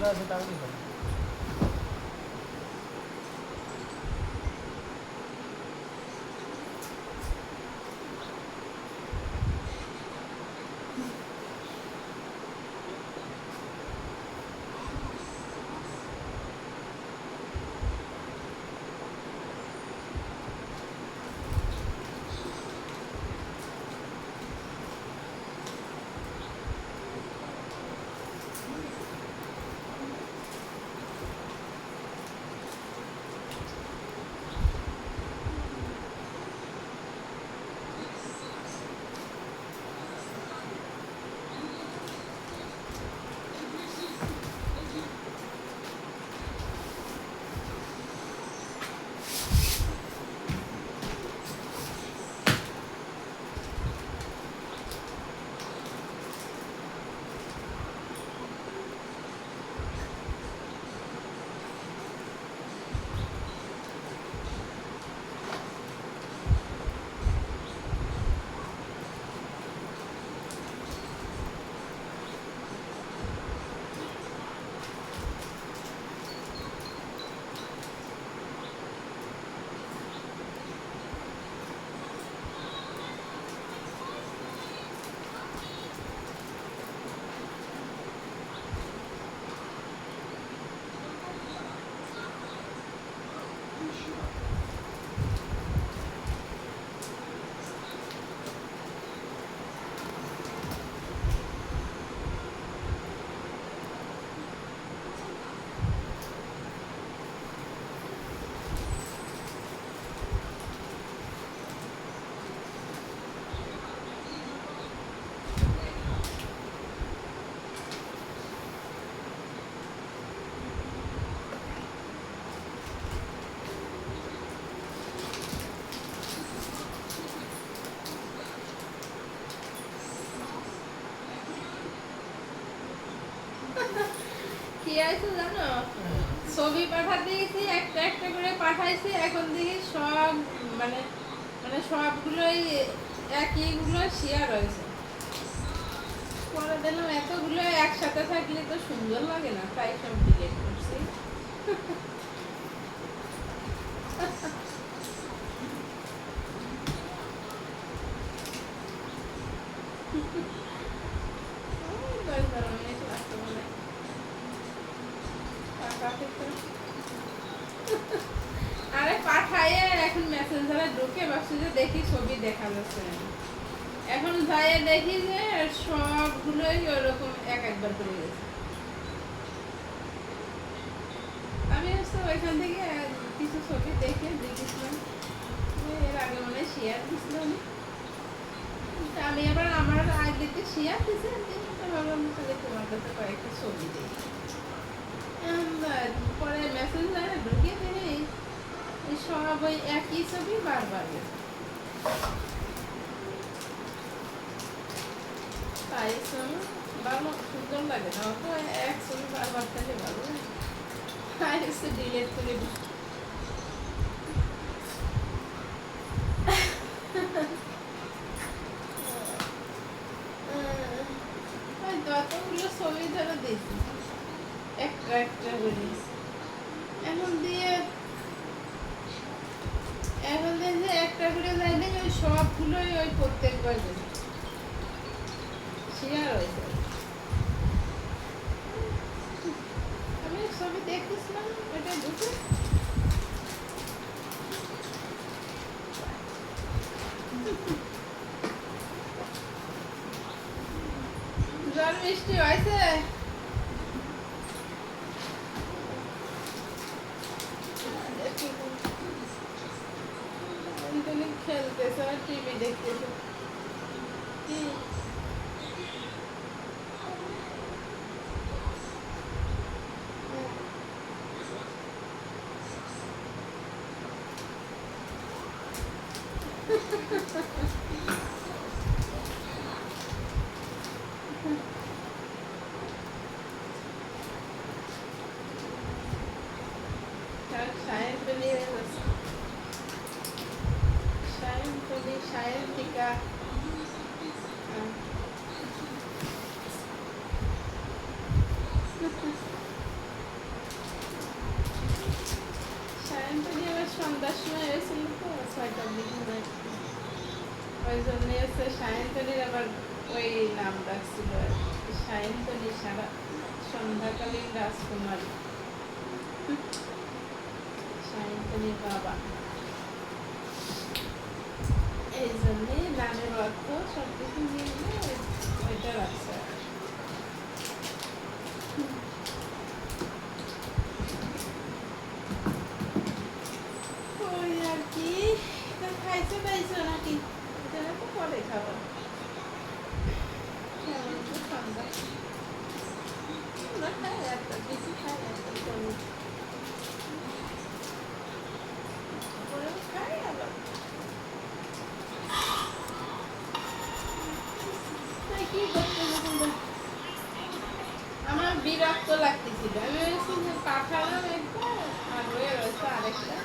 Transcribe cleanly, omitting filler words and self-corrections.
যেগুলো আছে তাহলেই হবে। কি আছে জানো, ছবি পাঠাতে গেছি একটা একটা করে পাঠাইছি, এখন দেখি সব মানে মানে সবগুলোই একইগুলো শেয়ার হয়েছে। পরে দিলাম এতগুলো একসাথে থাকলে তো সুন্দর লাগে না, তাই সব ডিলিট করছি। আরে পাঠায় এখন মেসেঞ্জারে ঢুকে ভাবছি যে দেখি ছবি দেখা যাচ্ছে নাকি। এখন যাই দেখি যে সবগুলোই ওরকম একবার করে গেছে। আমি হচ্ছে ওইখান থেকে কিছু ছবি দেখে দেখেছিলাম, এর আগে মনে হয় শেয়ার দিছিলাম। আমি আবার আমার আইডিতে শেয়ার দিছি, ভাবলাম তাহলে তোমার কাছে কয়েকটা ছবি দিই। পরে মেসেঞ্জারে ঢুকে দেখি সব ওই একই ছবি বারবার গেছে। তাই ভালো সুন্দর লাগে না, তো এক ছবি বারবার থাকলে ভালো লাগে। তাই হচ্ছে ডিলেট করে দিই। যতগুলো ছবি ধরে দিয়েছি একটা একটা করে, এখন দিয়ে যে একটা করে যাই না, ওই সবগুলোই ওই প্রত্যেকবার গেছে শেয়ার হয়েছে। আমি ছবি দেখতেছিলাম ওইটা ঢুকে ঝড় বৃষ্টি হয়েছে। খেলতেছে আর টিভি দেখতেছে। সায়ন্তিকা ওই জন্য হচ্ছে সায়ন্তনীর আবার ওই নাম রাখছিল আর কি। সায়ন্তনী সারা সন্ধ্যাকালীন রাজকুমারী, সায়ন্তনীর বাবা। এই জন্যই নামের অর্থ সবকিছু মিলিয়ে ওইটা রাখছে আর কি। ওই আর কি। তা খাইছো টাইছো নাকি? এটা তো পরে খাবার। কেমন তো সন্ধ্যা। আমরা খাই একটা বেশি খাই একটা কম। পরেও খাই আবার। তাই কি করতে হবে? আমার বিরক্ত লাগতেছিল, আমি ভেবেছি যে পাঠালাম একটা আর রয়ে রয়েছে আরেকটা।